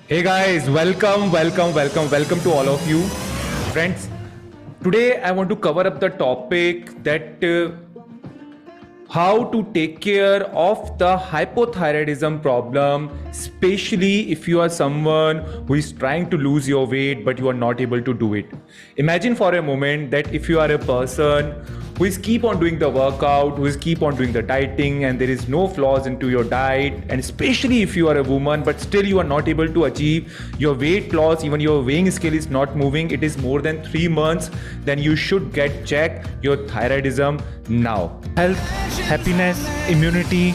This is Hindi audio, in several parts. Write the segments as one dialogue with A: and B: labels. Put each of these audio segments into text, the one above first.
A: Hey guys, welcome to all of you. Friends, today I want to cover up the topic that how to take care of the hypothyroidism problem, especially if you are someone who is trying to lose your weight but you are not able to do it. Imagine for a moment that if you are a person who is keep on doing the workout, who is keep on doing the dieting, and there is no flaws into your diet, and especially if you are a woman but still you are not able to achieve your weight loss, even your weighing scale is not moving, it is more than 3 months, then you should get checked your thyroidism now. Health, happiness, immunity,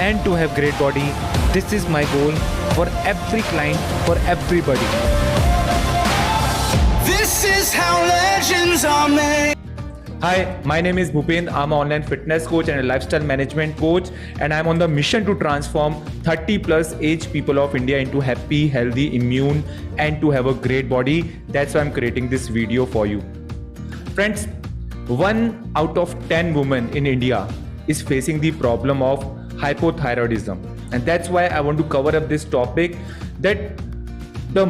A: and to have great body, this is my goal for every client, for everybody.
B: This is how legends are made.
A: Hi, my name is Bhupendra. I'm an online fitness coach and a lifestyle management coach, and I'm on the mission to transform 30 plus age people of India into happy, healthy, immune, and to have a great body. That's why I'm creating this video for you. Friends, 1 out of 10 women in India is facing the problem of hypothyroidism, and that's why I want to cover up this topic, that the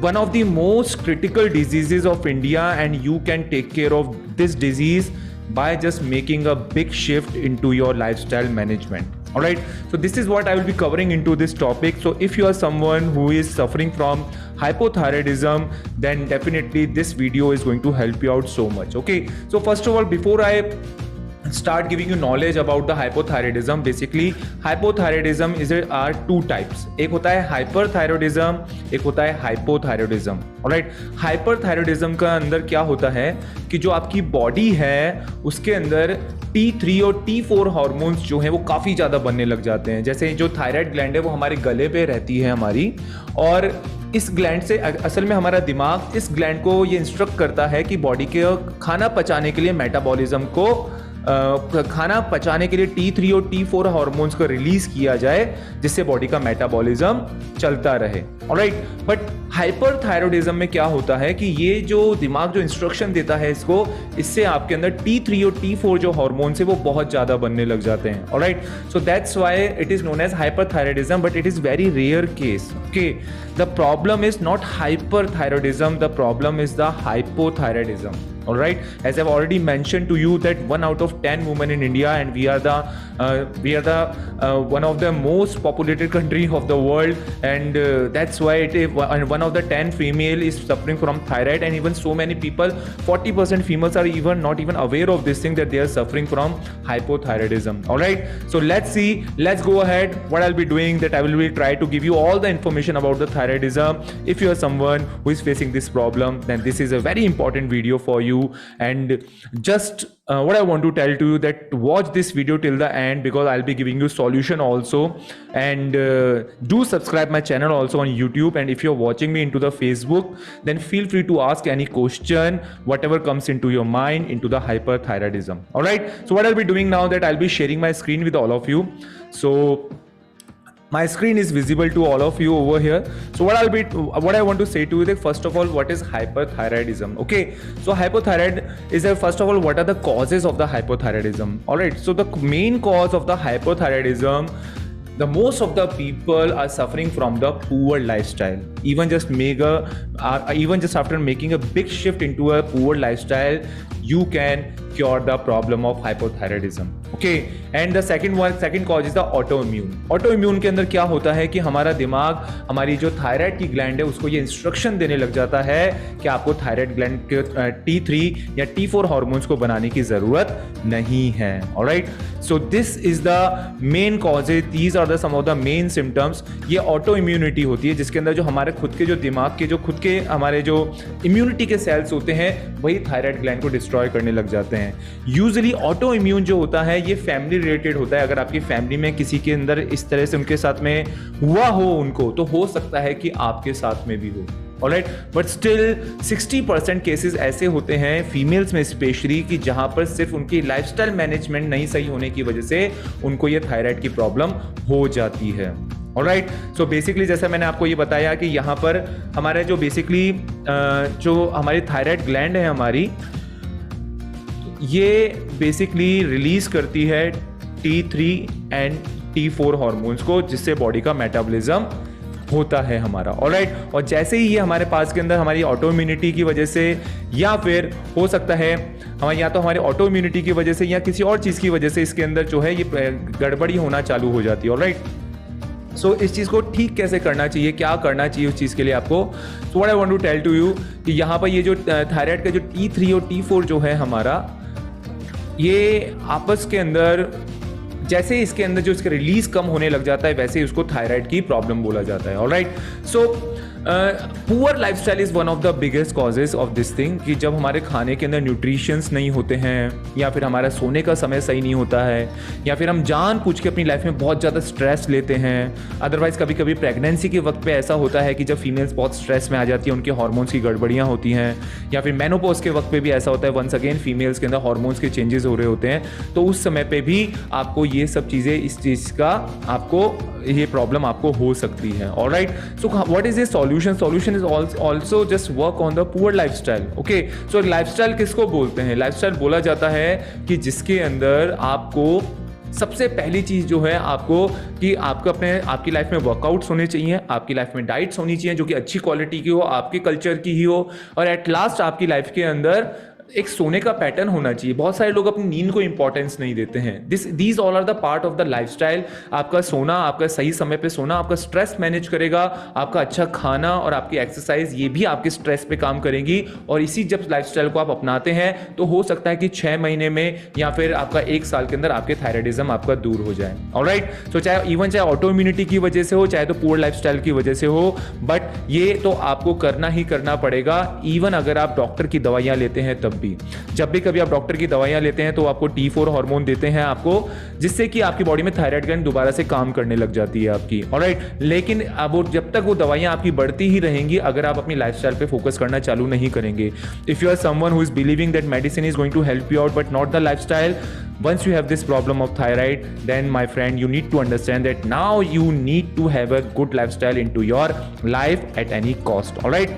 A: one of the most critical diseases of India, and you can take care of this disease by just making a big shift into your lifestyle management. All right, so this is what I will be covering into this topic. So if you are someone who is suffering from hypothyroidism, then definitely this video is going to help you out so much. Okay, so first of all, before I start giving you knowledge about the hypothyroidism, basically hypothyroidism are two types. एक होता है hyperthyroidism, एक होता है hypothyroidism. Alright, hyperthyroidism का अंदर क्या होता है कि जो आपकी बॉडी है उसके अंदर T3 और T4 हार्मोन्स जो हैं वो काफ़ी ज़्यादा बनने लग जाते हैं. जैसे जो थायराइड ग्लैंड है वो हमारे गले पे रहती है हमारी, और इस ग्लैंड से असल में हमारा दिमाग इस ग्लैंड को ये इंस्ट्रक्ट करता है कि बॉडी के खाना पचाने के लिए, मेटाबॉलिज्म को खाना पचाने के लिए T3 और T4 हार्मोन्स को रिलीज किया जाए, जिससे बॉडी का मेटाबॉलिज्म चलता रहे. ऑलराइट, बट हाइपरथायरॉयडिज्म में क्या होता है कि ये जो दिमाग जो इंस्ट्रक्शन देता है इसको, इससे आपके अंदर T3 और T4 जो हार्मोन्स है वो बहुत ज्यादा बनने लग जाते हैं. Alright, so that's why it is known as hyperthyroidism, but it is very rare case. Okay, the problem is not hyperthyroidism, the problem is the hypothyroidism. All right, as I've already mentioned to you that 1 out of 10 women in India, and we are the one of the most populated country of the world, and that's why one of the 10 female is suffering from thyroid, and even so many people, 40% females are even not even aware of this thing, that they are suffering from hypothyroidism. All right, so let's go ahead. What I'll be doing, that I will be try to give you all the information about the thyroidism. If you are someone who is facing this problem, then this is a very important video for you. And just what I want to tell to you, that watch this video till the end, because I'll be giving you solution also. And do subscribe my channel also on YouTube, and if you're watching me into the Facebook, then feel free to ask any question, whatever comes into your mind, into the hyperthyroidism. All right, so what I'll be doing now, that I'll be sharing my screen with all of you. So my screen is visible to all of you over here. So what I want to say to you, that first of all, what is hyperthyroidism? Okay, so hypothyroid is first of all, what are the causes of the hypothyroidism? All right, so the main cause of the hypothyroidism, the most of the people are suffering from the poor lifestyle. Even just after making a big shift into a poor lifestyle, you can cure the problem of hypothyroidism. Okay, and the second cause is the autoimmune. Autoimmune के अंदर क्या होता है कि हमारा दिमाग, हमारी जो थायराइड की ग्लैंड है, उसको ये इंस्ट्रक्शन देने लग जाता है कि आपको थायराइड ग्लैंड के T3 या T4 हार्मोन्स को बनाने की जरूरत नहीं है. Alright, so this is the main causes, these are the some of the main symptoms. ये ऑटो इम्यूनिटी होती है, जिसके अंदर जो हमारे खुद के जो दिमाग के जो खुद के हमारे जो इम्यूनिटी के सेल्स होते हैं, वही थायराइड ग्लैंड को डिस्ट्रॉय करने लग जाते हैं. यूजुअली ऑटो इम्यून जो होता है ये फैमिली रिलेटेड होता है. अगर आपकी फैमिली में किसी के अंदर इस तरह से उनके साथ में हुआ हो उनको, तो हो सकता है कि आपके साथ में भी हो. ऑलराइट, बट स्टिल 60% केसेस ऐसे होते हैं फीमेल्स में स्पेशली, कि जहां पर सिर्फ उनकी लाइफस्टाइल मैनेजमेंट नहीं सही होने की वजह से उनको ये थायराइड की प्रॉब्लम हो जाती है. ऑलराइट, सो बेसिकली जैसा मैंने आपको ये बताया कि यहाँ पर हमारे जो बेसिकली जो हमारी थायराइड ग्लैंड है हमारी, ये बेसिकली रिलीज करती है T3 एंड T4 हार्मोन्स को, जिससे बॉडी का मेटाबॉलिज्म होता है हमारा, ऑलराइट। और जैसे ही ये हमारे पास के अंदर हमारी ऑटो इम्यूनिटी की वजह से, या फिर हो सकता है हमारे या तो हमारे ऑटो इम्यूनिटी की वजह से या किसी और चीज़ की वजह से इसके अंदर जो है ये गड़बड़ी होना चालू हो जाती है, ऑलराइट। सो इस चीज़ को ठीक कैसे करना चाहिए, क्या करना चाहिए उस चीज़ के लिए आपको, so what I want to tell to you कि यहाँ पर ये जो थायराइड का जो T3 और T4 जो है हमारा, ये आपस के अंदर जैसे इसके अंदर जो इसका रिलीज कम होने लग जाता है वैसे ही उसको थायराइड की प्रॉब्लम बोला जाता है, alright. So poor lifestyle is one of the biggest causes of this thing, कि जब हमारे खाने के अंदर न्यूट्रिशंस नहीं होते हैं, या फिर हमारा सोने का समय सही नहीं होता है, या फिर हम जानबूझ के अपनी लाइफ में बहुत ज़्यादा स्ट्रेस लेते हैं। अदरवाइज कभी कभी प्रेगनेंसी के वक्त पे ऐसा होता है कि जब फीमेल्स बहुत स्ट्रेस में आ जाती है, उनके हार्मोन्स की गड़बड़ियाँ होती हैं, या फिर मेनोपॉज के वक्त पे भी ऐसा होता है, वंस अगेन फीमेल्स के अंदर हार्मोन्स के चेंजेस हो रहे होते हैं, तो उस समय पे भी आपको ये सब चीज़ें, इस चीज़ का आपको ये प्रॉब्लम आपको हो सकती है, alright. So what is the solution is also just work on the poor lifestyle, okay. So lifestyle किसको बोलते हैं? लाइफस्टाइल बोला जाता है कि जिसके अंदर आपको सबसे पहली चीज़ जो है आपको, कि आपको आपकी लाइफ में वर्कआउट्स होने चाहिए, आपकी लाइफ में डाइट्स होनी चाहिए जो कि अच्छी क्वालिटी की हो, आपके कल्चर की ही हो, और एट लास्ट आपकी लाइफ के अंदर एक सोने का पैटर्न होना चाहिए। बहुत सारे लोग अपनी नींद को इंपॉर्टेंस नहीं देते हैं। These all are the part of the lifestyle. आपका सोना, आपका सही समय पे सोना आपका स्ट्रेस मैनेज करेगा, आपका अच्छा खाना और आपकी एक्सरसाइज, ये भी आपके स्ट्रेस पे काम करेंगी। और इसी जब लाइफस्टाइल को आप अपनाते हैं तो हो सकता है कि 6 महीने में या फिर आपका 1 साल के अंदर आपके थायराइडिज्म आपका दूर हो जाए, ऑलराइट। सो चाहे ऑटो इम्यूनिटी की वजह से हो, चाहे तो पुअर लाइफस्टाइल की वजह से हो, बट ये तो आपको करना ही करना पड़ेगा। इवन अगर आप डॉक्टर की दवाइयाँ लेते हैं तब भी, जब भी कभी आप डॉक्टर की दवाइयां लेते हैं तो आपको T4 हार्मोन देते हैं आपको, जिससे कि आपकी बॉडी में थायराइड ग्लैंड दोबारा से काम करने लग जाती है आपकी, ऑलराइट। लेकिन अब वो जब तक वो दवाइयां आपकी बढ़ती ही रहेंगी अगर आप अपनी लाइफस्टाइल पे फोकस करना चालू नहीं करेंगे। If you are someone who is believing that medicine is going to help you out but not the lifestyle, once you have this problem of thyroid, then my friend, you need to understand that now you need to have a good lifestyle into your life at any cost, all right?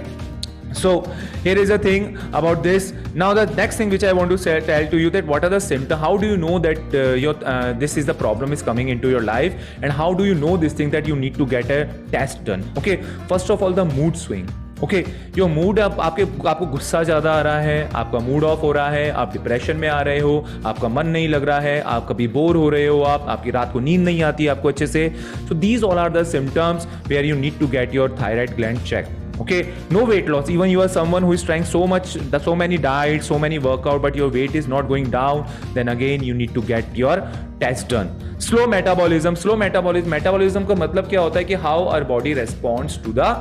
A: So here is the thing about this. Now the next thing which I want to tell to you, that what are the symptoms, how do you know that this is the problem is coming into your life, and how do you know this thing that you need to get a test done? Okay, first of all, the mood swing. Okay, your mood, आपको गुस्सा ज़्यादा आ रहा है, आपका मूड ऑफ हो रहा है, आप डिप्रेशन में आ रहे हो, आपका मन नहीं लग रहा है, आप कभी बोर हो रहे हो, आपकी रात को नींद नहीं आती आपको अच्छे से। So these all are the symptoms where you need to get your thyroid gland check. Okay, no weight loss. Even you are someone who is trying so many diets, so many workout, but your weight is not going down, then again you need to get your test done. Slow metabolism का मतलब क्या होता है कि how our body responds to the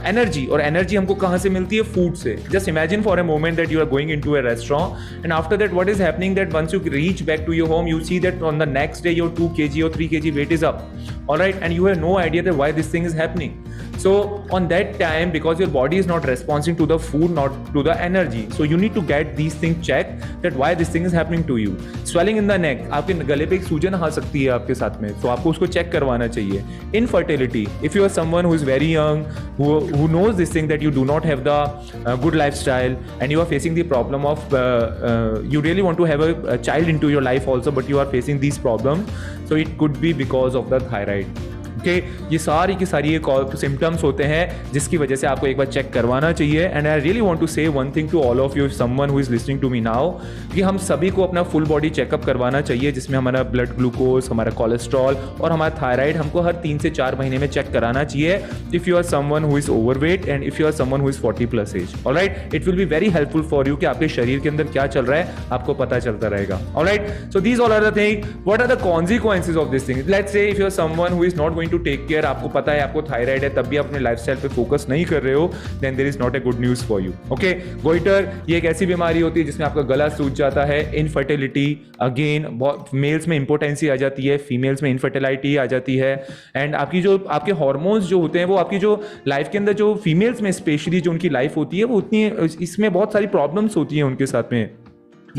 A: energy. और एनर्जी हमको कहाँ से मिलती है? फूड से. Just imagine for a moment that you are going into a restaurant and after that what is happening, that once you reach back to your home you see that on the next day your 2 kg or 3 kg weight is up, all right, and you have no idea that why this thing is happening. So on that time, because your body is not responding to the food, not to the energy, so you need to get these things checked that why this thing is happening to you. Swelling in the neck, आपके गले पे एक सूजन आ सकती है आपके साथ में, तो आपको उसको चेक करवाना चाहिए. Infertility, if you are someone who is very young, who knows this thing that you do not have the good lifestyle and you are facing the problem of you really want to have a child into your life also, but you are facing these problems, so it could be because of the thyroid. Okay, ये सारी की सारी सिम्टम्स होते हैं जिसकी वजह से आपको एक बार चेक करवाना चाहिए. And I really want to say one thing to all of you, someone who is listening to me now, कि हम सभी को अपना फुल बॉडी चेकअप करवाना चाहिए, जिसमें हमारा ब्लड ग्लूकोज, हमारा कोलेस्ट्रॉल और हमारा थायराइड हमको हर 3 से 4 महीने में चेक कराना चाहिए. If you are someone who is overweight and if you are someone who is 40+ age, alright, it will be very helpful for you कि आपके शरीर के अंदर क्या चल रहा है आपको पता चलता रहेगा. Alright, so these all are the thing. What are the consequences of this thing? Let's say if you are someone who is not going to take care, आपको पता है आपको थायराइड है, तब भी अपने लाइफस्टाइल पे फोकस नहीं कर रहे हो, then there is not a good news for you. Okay, goiter ये एक ऐसी बीमारी होती है जिसमें आपका गला सूज जाता है. इनफर्टिलिटी, अगेन मेल्स में इंपोर्टेंसी आ जाती है, फीमेल्स में इनफर्टिलिटी आ जाती है. एंड आपके हार्मोन्स जो होते हैं वो आपकी जो लाइफ के अंदर जो फीमेल्स में स्पेशली जो उनकी लाइफ होती है वो उतनी, इसमें बहुत सारी प्रॉब्लम्स होती हैं उनके साथ में.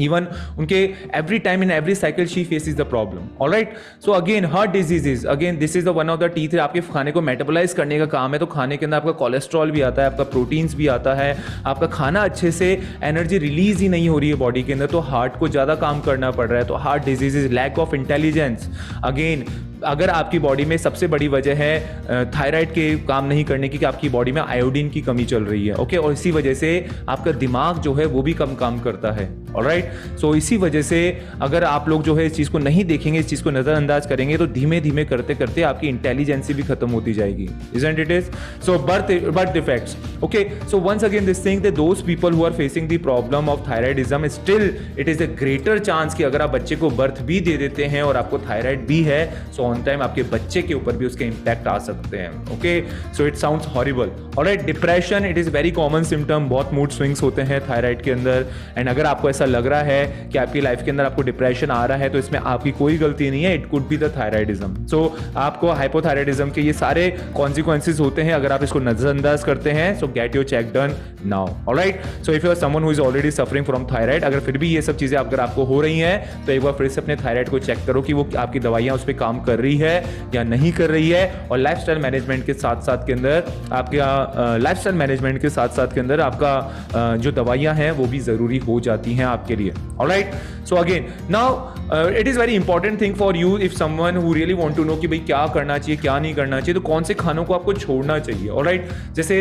A: Even उनके every time in every cycle she faces the problem, all right. So again heart diseases, again this is the one of the T3. आपके खाने को मेटाबोलाइज करने का काम है, तो खाने के अंदर आपका कोलेस्ट्रॉल भी आता है, आपका प्रोटीन्स भी आता है, आपका खाना अच्छे से एनर्जी रिलीज ही नहीं हो रही है बॉडी के अंदर, तो हार्ट को ज़्यादा काम करना पड़ रहा है. तो heart diseases, lack of intelligence, again अगर आपकी बॉडी में सबसे बड़ी वजह है थायराइड के काम नहीं करने की, कि आपकी बॉडी में आयोडीन की कमी चल रही है, ओके, और इसी वजह से आपका दिमाग जो है वो भी कम काम करता है, ऑलराइट। सो इसी वजह से अगर आप लोग जो है इस चीज़ को नहीं देखेंगे, इस चीज़ को नज़रअंदाज करेंगे, तो धीमे धीमे करते करते आपकी इंटेलिजेंसी भी खत्म होती जाएगी, isn't it is? So birth defects, okay, so once again this thing that those people who are facing the problem of thyroidism, still it is a greater chance कि अगर आप बच्चे को बर्थ भी दे देते हैं और आपको थायराइड भी है, सो ऑन टाइम आपके बच्चे के ऊपर भी उसके इम्पैक्ट आ सकते हैं, okay. So it sounds horrible, alright. Depression, it is very common symptom, बहुत मूड स्विंग्स होते हैं थायराइड के अंदर, एंड अगर आपको ऐसा लग रहा है कि आपकी लाइफ के अंदर आपको डिप्रेशन आ रहा है, तो इसमें आपकी कोई गलती नहीं है, it could be the thyroidism. So आपको हाइपोथायराइडिज्म के ये सारे कॉन्सिक्वेंसेज होते हैं अगर आप इसको नजरअंदाज करते हैं, so get your check done now, alright. So if you are someone who is already suffering from thyroid, अगर फिर भी ये सब चीजें अगर आपको हो रही हैं, तो एक बार फिर से अपने थायराइड को चेक करो कि वो आपकी दवाइयां उस पर काम कर रही है या नहीं कर रही है, और लाइफस्टाइल मैनेजमेंट के साथ साथ के अंदर आपका लाइफस्टाइल मैनेजमेंट के साथ साथ के अंदर आपका जो दवाइयां हैं वो भी जरूरी हो जाती हैं आपके लिए, alright. So again now it is very important thing for you if someone who really want to know कि भाई क्या करना चाहिए क्या नहीं करना चाहिए, तो कौन से खानों को आपको छोड़ना चाहिए, ऑलराइट। जैसे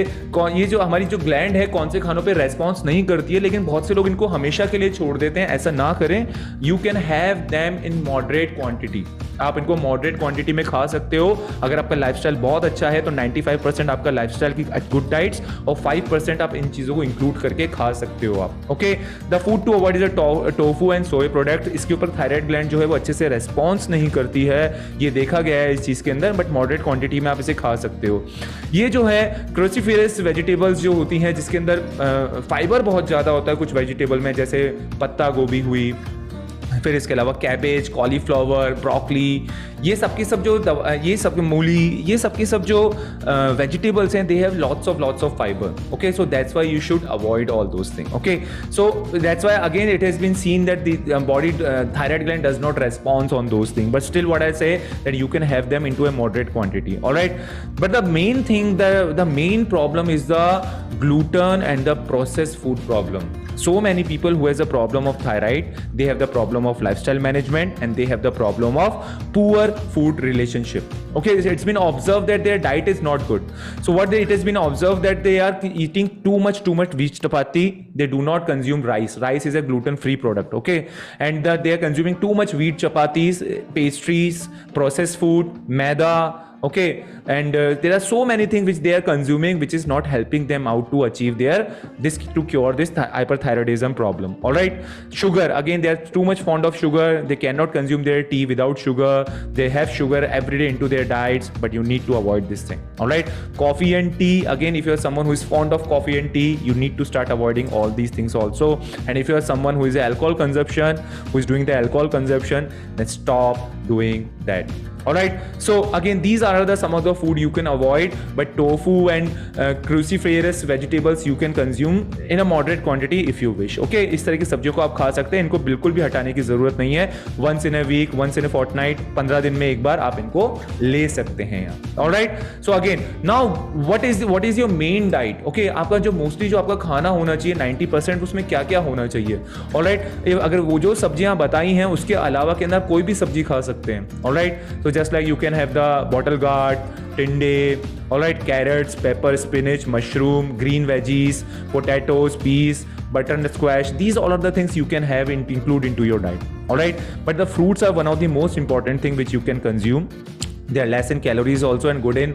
A: ये जो हमारी जो ग्लैंड है कौन से खानों पे रेस्पॉन्स नहीं करती है, लेकिन बहुत से लोग इनको हमेशा के लिए छोड़ देते हैं, ऐसा ना करें। You can have them in moderate quantity, आप इनको मॉडरेट क्वांटिटी में खा सकते हो। अगर आपका लाइफस्टाइल बहुत अच्छा है तो 95% आपका लाइफस्टाइल की गुड डाइट्स और 5% आप इन चीजों को इंक्लूड करके खा सकते हो आप, okay. The food to avoid is a tofu and soya product. इसके ऊपर थायराइड ग्लैंड जो है वो अच्छे से रेस्पॉन्स नहीं करती है, ये देखा गया है इस चीज के अंदर, बट मॉडरेट क्वांटिटी में आप इसे खा सकते हो। ये जो है क्रूसीफेरस वेजिटेबल्स जो होती हैं जिसके अंदर फाइबर बहुत ज्यादा होता है कुछ वेजिटेबल में, जैसे पत्ता गोभी हुई, फिर इसके अलावा कैबेज, कॉलीफ्लावर, ब्रोकली, ये सब की सब जो ये सब मूली, ये सब की सब जो वेजिटेबल्स हैं, they have lots of fibre, okay. So that's why you should avoid all those thing, okay. So that's why again it has been seen that the body thyroid gland does not response on those thing, but still what I say that you can have them into a moderate quantity, alright. But the main thing, the main problem is the gluten and the processed food problem. So many people who has a problem of thyroid, they have the problem of lifestyle management and they have the problem of poor food relationship. Okay, it's been observed that their diet is not good. So it has been observed that they are eating too much wheat chapati. They do not consume rice. Rice is a gluten-free product. Okay, and they are consuming too much wheat chapatis, pastries, processed food, maida. Okay, and there are so many things which they are consuming which is not helping them out to achieve to cure this hyperthyroidism problem, all right. Sugar, again they are too much fond of sugar, they cannot consume their tea without sugar, they have sugar every day into their diets, but you need to avoid this thing, all right. Coffee and tea, again if you are someone who is fond of coffee and tea, you need to start avoiding all these things also. And if you are someone who is doing the alcohol consumption, then stop doing that. Alright, so again these are some of the food you can avoid, but tofu and cruciferous vegetables you can consume in a moderate quantity if you wish. Okay, इस तरह की सब्जियों को आप खा सकते हैं, इनको बिल्कुल भी हटाने की जरूरत नहीं है। once in a week, once in a fortnight, 15 दिन में एक बार आप इनको ले सकते हैं। Alright, so again now what is your main diet? Okay, आपका जो मोस्टली जो आपका खाना होना चाहिए 90% उसमें क्या क्या होना चाहिए, alright। अगर वो जो सब्जियां बताई हैं उसके अलावा के अंदर कोई भी सब्जी खा सकते हैं, alright। So just like you can have the bottle gourd, tinde, alright, carrots, pepper, spinach, mushroom, green veggies, potatoes, peas, butternut squash. These all are the things you can have include into your diet, alright. But the fruits are one of the most important thing which you can consume. They are less in calories also and good in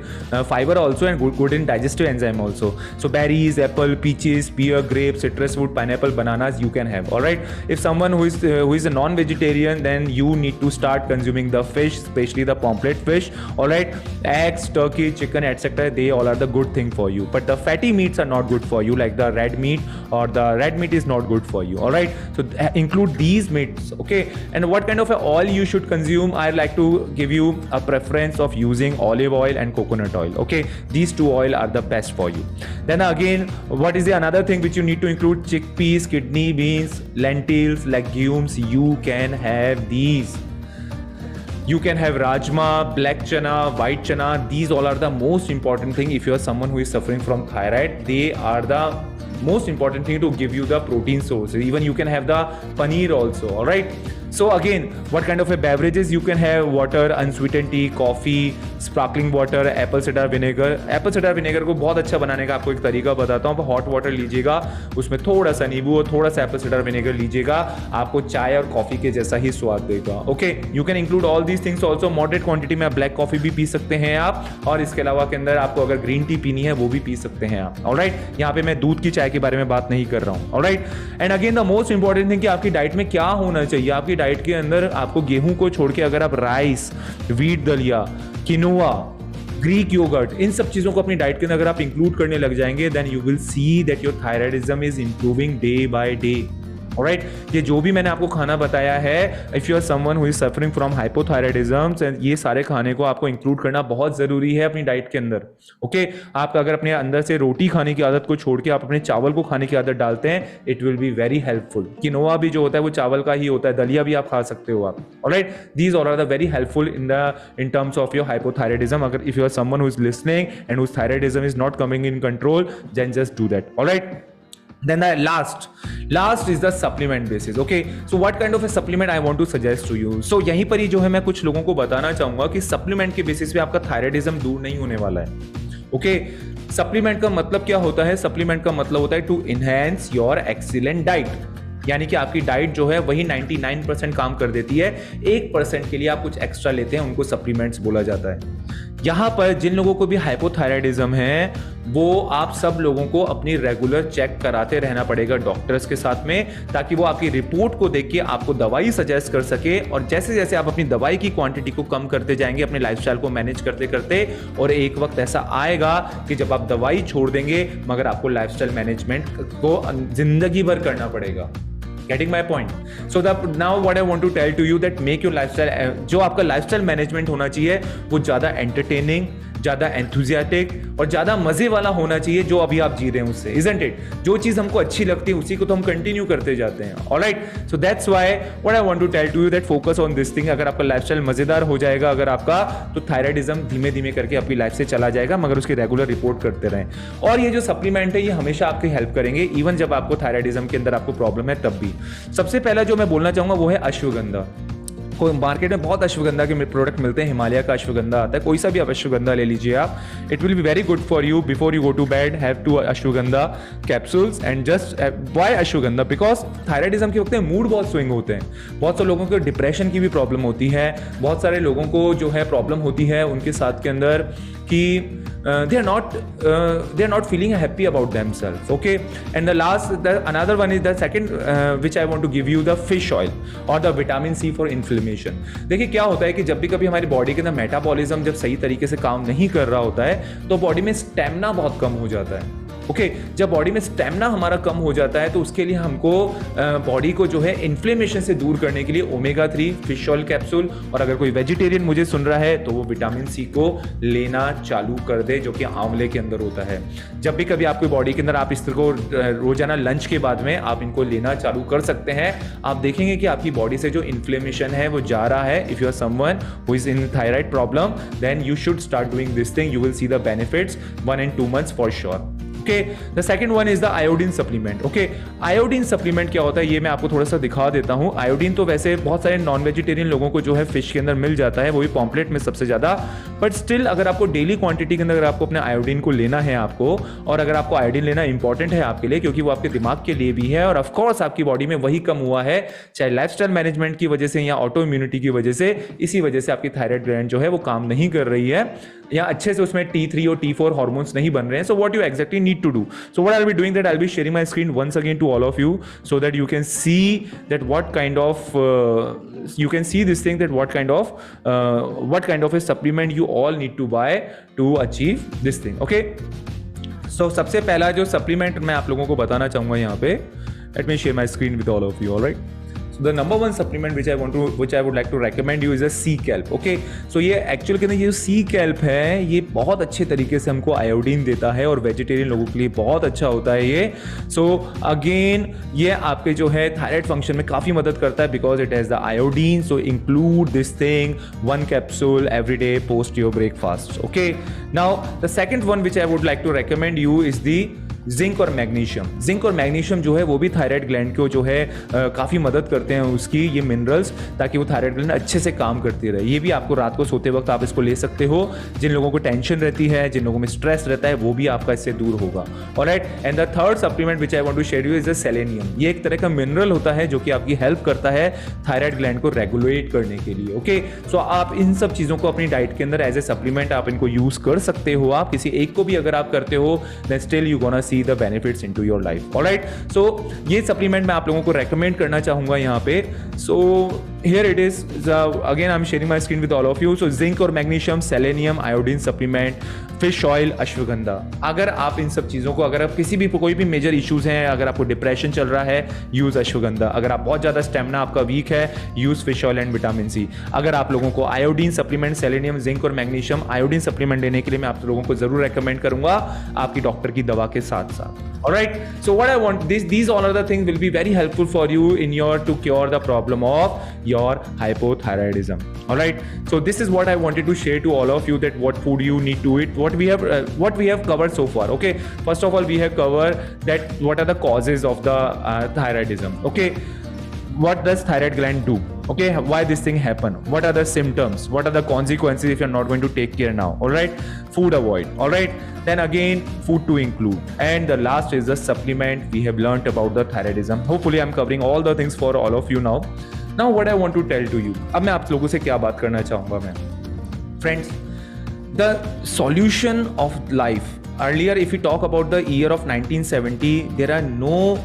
A: fiber also and good in digestive enzyme also. So berries, apple, peaches, pear, grapes, citrus fruit, pineapple, bananas you can have. All right. If someone who is a non-vegetarian, then you need to start consuming the fish, especially the pomfret fish. All right. Eggs, turkey, chicken, etc. They all are the good thing for you. But the fatty meats are not good for you, like the red meat, or the red meat is not good for you. All right. So include these meats. Okay. And what kind of oil you should consume? I like to give you a preference of using olive oil and coconut oil. Okay, these two oil are the best for you. Then again, what is the another thing which you need to include? Chickpeas, kidney beans, lentils, legumes. You can have these. You can have rajma, black chana, white chana. These all are the most important thing. If you are someone who is suffering from thyroid, they are the most important thing to give you the protein source. Even you can have the paneer also, all right. So again, what kind of a beverages you can have? Water, unsweetened tea, coffee, sparkling water, apple cider vinegar. Apple cider vinegar को बहुत अच्छा बनाने का आपको एक तरीका बताता हूँ. हॉट वाटर लीजिएगा, उसमें थोड़ा सा नींबू और थोड़ा सा एप्पल साइडर विनेगर लीजिएगा, आपको चाय और कॉफी के जैसा ही स्वाद देगा. Okay, you can include all these things also. Moderate quantity में ब्लैक कॉफी भी पी सकते हैं आप, और इसके अलावा के अंदर आपको अगर ग्रीन टी पीनी है वो भी पी सकते हैं आप. ऑलराइट, यहाँ पे मैं दूध की चाय के बारे में बात नहीं कर रहा हूँ. Alright, and again the most important thing कि आपकी डाइट में क्या होना चाहिए. आपकी डाइट के अंदर आपको गेहूं को छोड़ के अगर आप राइस, व्हीट दलिया, किनोआ, ग्रीक योगर्ट, इन सब चीजों को अपनी डाइट के अंदर अगर आप इंक्लूड करने लग जाएंगे, then you will see that your thyroidism is improving day by day. Alright, ये जो भी मैंने आपको खाना बताया है, if you are someone who is suffering from hypothyroidism, ये सारे खाने को आपको इंक्लूड करना बहुत जरूरी है अपनी डाइट के अंदर. ओके, आप अगर अपने अंदर से रोटी खाने की आदत को छोड़ के आप अपने चावल को खाने की आदत डालते हैं, it will be very helpful. Quinoa भी जो होता है वो चावल का ही होता है, दलिया भी आप खा सकते हो आप. Alright, these all are the very helpful in terms of your hypothyroidism. अगर if you are someone who is listening and whose thyroidism is not coming in control, then just do that. Alright, then the last is the supplement basis. Okay, so what kind of a supplement I want to suggest to you? So यहीं पर ही जो है मैं कुछ लोगों को बताना चाहूंगा कि सप्लीमेंट के बेसिस पे आपका थायराइडिज्म दूर नहीं होने वाला है. ओके, सप्लीमेंट का मतलब क्या होता है? सप्लीमेंट का मतलब होता है to enhance your excellent diet. यानी कि आपकी डाइट जो है वही 99% काम कर देती है, 1% के लिए आप कुछ एक्स्ट्रा लेते हैं, उनको सप्लीमेंट्स बोला जाता है. यहाँ पर जिन लोगों को भी हाइपोथायराइडिज्म है, वो आप सब लोगों को अपनी रेगुलर चेक कराते रहना पड़ेगा डॉक्टर्स के साथ में, ताकि वो आपकी रिपोर्ट को देख के आपको दवाई सजेस्ट कर सके. और जैसे जैसे आप अपनी दवाई की क्वांटिटी को कम करते जाएंगे अपने लाइफस्टाइल को मैनेज करते करते, और एक वक्त ऐसा आएगा कि जब आप दवाई छोड़ देंगे मगर आपको लाइफस्टाइल मैनेजमेंट को जिंदगी भर करना पड़ेगा. Getting my point? So now what I want to tell to you that make your lifestyle, जो आपका लाइफस्टाइल मैनेजमेंट होना चाहिए वो ज़्यादा एंटरटेनिंग, ज़्यादा एंथुजियाटिक और ज़्यादा मज़े वाला होना चाहिए जो अभी आप जी रहे हैं उससे. Isn't it? जो चीज़ हमको अच्छी लगती है उसी को तो हम कंटिन्यू करते जाते हैं. Alright? So that's why what I want to tell to you that focus on this thing. अगर आपका लाइफस्टाइल मज़ेदार हो जाएगा अगर आपका, तो थायराइडिज्म धीमे धीमे करके आपकी लाइफ से चला जाएगा, मगर उसकी रेगुलर रिपोर्ट करते रहें. और ये जो सप्लीमेंट है ये हमेशा आपकी हेल्प करेंगे, इवन जब आपको थायराइडिज्म के अंदर आपको प्रॉब्लम है तब भी. सबसे पहला जो मैं बोलना चाहूंगा वो है अश्वगंधा. कोई मार्केट में बहुत अश्वगंधा के प्रोडक्ट मिलते हैं, हिमालय का अश्वगंधा आता है, कोई सा भी आप अश्वगंधा ले लीजिए आप. It will be very good for you. Before you go to bed have 2 ashwagandha capsules and just why ashwagandha? Because thyroidism के वक्त मूड बहुत स्विंग होते हैं. बहुत सारे लोगों को डिप्रेशन की भी प्रॉब्लम होती है, बहुत सारे लोगों को जो है प्रॉब्लम होती है उनके साथ के अंदर कि they are not feeling happy about themselves. Okay, and another one is the second which I want to give you, the fish oil or the vitamin C for inflammation. देखिए क्या होता है कि जब भी कभी हमारी बॉडी के अंदर मेटाबॉलिज्म जब सही तरीके से काम नहीं कर रहा होता है तो बॉडी में स्टेमिना बहुत कम हो जाता है. ओके, जब बॉडी में स्टेमिना हमारा कम हो जाता है तो उसके लिए हमको बॉडी को जो है इन्फ्लेमेशन से दूर करने के लिए ओमेगा 3 फिश ऑयल कैप्सूल, और अगर कोई वेजिटेरियन मुझे सुन रहा है तो वो विटामिन सी को लेना चालू कर दे, जो कि आंवले के अंदर होता है. जब भी कभी आपकी बॉडी के अंदर आप इस तरह को रोजाना लंच के बाद में आप इनको लेना चालू कर सकते हैं, आप देखेंगे कि आपकी बॉडी से जो इन्फ्लेमेशन है वो जा रहा है. If you are someone who is in thyroid problem, then you should start doing this thing. You will see the benefits 1 and 2 months for sure. Okay, the second one is the iodine supplement. Okay, iodine supplement क्या होता है ये मैं आपको थोड़ा सा दिखा देता हूँ. आयोडीन तो वैसे बहुत सारे नॉन वेजिटेरियन लोगों को जो है फिश के अंदर मिल जाता है, वो भी पॉम्पलेट में सबसे ज्यादा. बट स्टिल अगर आपको डेली क्वांटिटी के अंदर अगर आपको अपने आयोडीन को लेना है आपको, और अगर आपको आयोडीन लेना इंपॉर्टेंट है आपके लिए क्योंकि वो आपके दिमाग के लिए भी है, और ऑफकोर्स आपकी बॉडी में वही कम हुआ है चाहे लाइफस्टाइल मैनेजमेंट की वजह से या ऑटो इम्यूनिटी की वजह से, इसी वजह से आपकी थायराइड ग्लैंड जो है वो काम नहीं कर रही है या अच्छे से उसमें T3 और T4 हार्मोन्स नहीं बन रहे हैं. So what you exactly need to do? So what I will be doing that, I will be sharing my screen once again to all of you so that you can see that what kind of you can see this thing, that what kind of a supplement you all need to buy to achieve this thing. Okay, so सबसे पहला जो supplement मैं आप लोगों को बताना चाहूंगा यहाँ पे, let me share my screen with all of you. All right, so the number one supplement which I would like to recommend you is a sea kelp. Okay, so ये एक्चुअल के अंदर ये जो sea kelp है ये बहुत अच्छे तरीके से हमको आयोडीन देता है और वेजिटेरियन लोगों के लिए बहुत अच्छा होता है ये. सो अगेन ये आपके जो है थायराइड फंक्शन में काफ़ी मदद करता है because it has the iodine. So include this thing 1 capsule every day post your breakfast. Okay, now the second one which I would like to recommend you is the zinc और मैग्नीशियम जो है वो भी थायराइड ग्लैंड को जो है काफ़ी मदद करते हैं उसकी ये मिनरल्स, ताकि वो थायराइड ग्लैंड अच्छे से काम करती रहे। ये भी आपको रात को सोते वक्त आप इसको ले सकते हो। जिन लोगों को टेंशन रहती है, जिन लोगों में स्ट्रेस रहता है, वो भी आपका इससे दूर होगा। Alright, and the third supplement which I want to share you is the selenium. ये एक तरह का मिनरल होता है जो कि आपकी हेल्प करता है थायराइड ग्लैंड को रेगुलेट करने के लिए। ओके, सो आप इन सब चीज़ों को अपनी डाइट के अंदर एज ए सप्लीमेंट आप इनको यूज कर सकते हो। आप किसी एक को भी अगर आप करते हो then still you gonna see the benefits into your life. Alright, so ये सप्लीमेंट मैं आप लोगों को रेकमेंड करना चाहूंगा यहाँ पे। सो here it is, again I'm sharing my screen with all of you. So zinc और magnesium, selenium, iodine supplement, fish oil, ashwagandha. अगर आप इन सब चीज़ों को, अगर आप किसी भी कोई भी मेजर इश्यूज हैं, अगर आपको डिप्रेशन चल रहा है, यूज अश्वगंधा। अगर आप बहुत ज़्यादा स्टेमिना आपका वीक है, use fish oil and vitamin C. अगर आप लोगों को आयोडीन सप्लीमेंट, सेलेनियम, जिंक और मैग्नीशियम, आयोडीन सप्लीमेंट लेने के लिए मैं आप लोगों को जरूर रेकमेंड करूंगा आपकी डॉक्टर की दवा के साथ साथ। Alright, so what I want, these all other things will be very helpful for you to cure the problem of your hypothyroidism. Alright, so this is what I wanted to share to all of you, that what food you need to eat, what we have covered so far. Okay, first of all we have covered that what are the causes of the thyroidism. Okay, what does thyroid gland do? Okay, why this thing happen? What are the symptoms? What are the consequences if you're not going to take care now? All right, food avoid. All right, then again food to include, and the last is the supplement. We have learnt about the thyroidism. Hopefully I'm covering all the things for all of you now. Now what I want to tell to you, अब मैं आप लोगों से क्या बात करना चाहूँगा मैं, friends, the solution of life. Earlier, if we talk about the year of 1970, there are no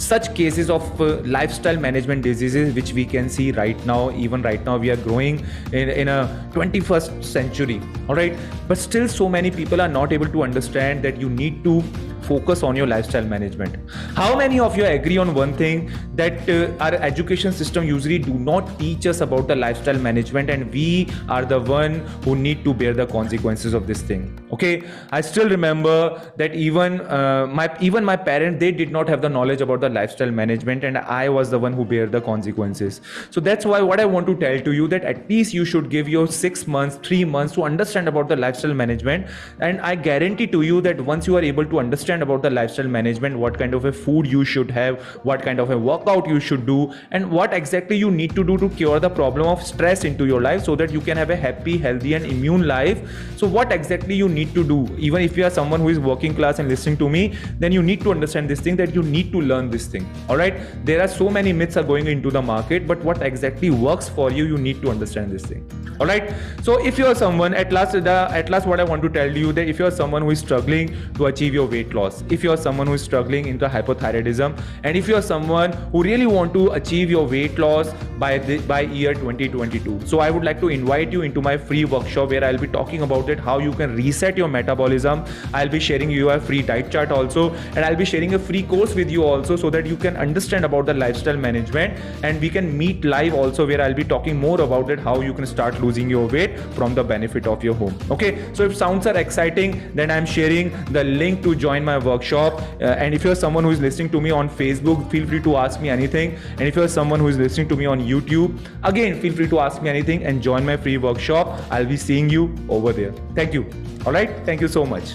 A: such cases of lifestyle management diseases which we can see right now. Even right now we are growing in a 21st century. All right, but still so many people are not able to understand that you need to focus on your lifestyle management. How many of you agree on one thing, that our education system usually do not teach us about the lifestyle management, and we are the one who need to bear the consequences of this thing. Okay, I still remember that even my parents, they did not have the knowledge about the lifestyle management, and I was the one who bear the consequences. So that's why what I want to tell to you, that at least you should give your 6 months, 3 months to understand about the lifestyle management, and I guarantee to you that once you are able to understand about the lifestyle management, what kind of a food you should have, what kind of a workout you should do, and what exactly you need to do to cure the problem of stress into your life, so that you can have a happy, healthy and immune life. So what exactly you need to do, even if you are someone who is working class and listening to me, then you need to understand this thing, that you need to learn this thing. All right, there are so many myths are going into the market, but what exactly works for you, you need to understand this thing. All right, so if you are someone, at last what I want to tell you, that if you are someone who is struggling to achieve your weight loss, if you are someone who is struggling into hypothyroidism, and if you are someone who really want to achieve your weight loss by year 2022, so I would like to invite you into my free workshop, where I'll be talking about it, how you can reset your metabolism. I'll be sharing you a free diet chart also, and I'll be sharing a free course with you also, so that you can understand about the lifestyle management, and we can meet live also, where I'll be talking more about it, how you can start losing your weight from the benefit of your home. Okay, so if sounds are exciting, then I'm sharing the link to join my workshop, and if you're someone who is listening to me on Facebook, feel free to ask me anything, and if you're someone who is listening to me on YouTube, again feel free to ask me anything and join my free workshop. I'll be seeing you over there. Thank you. All right, thank you so much.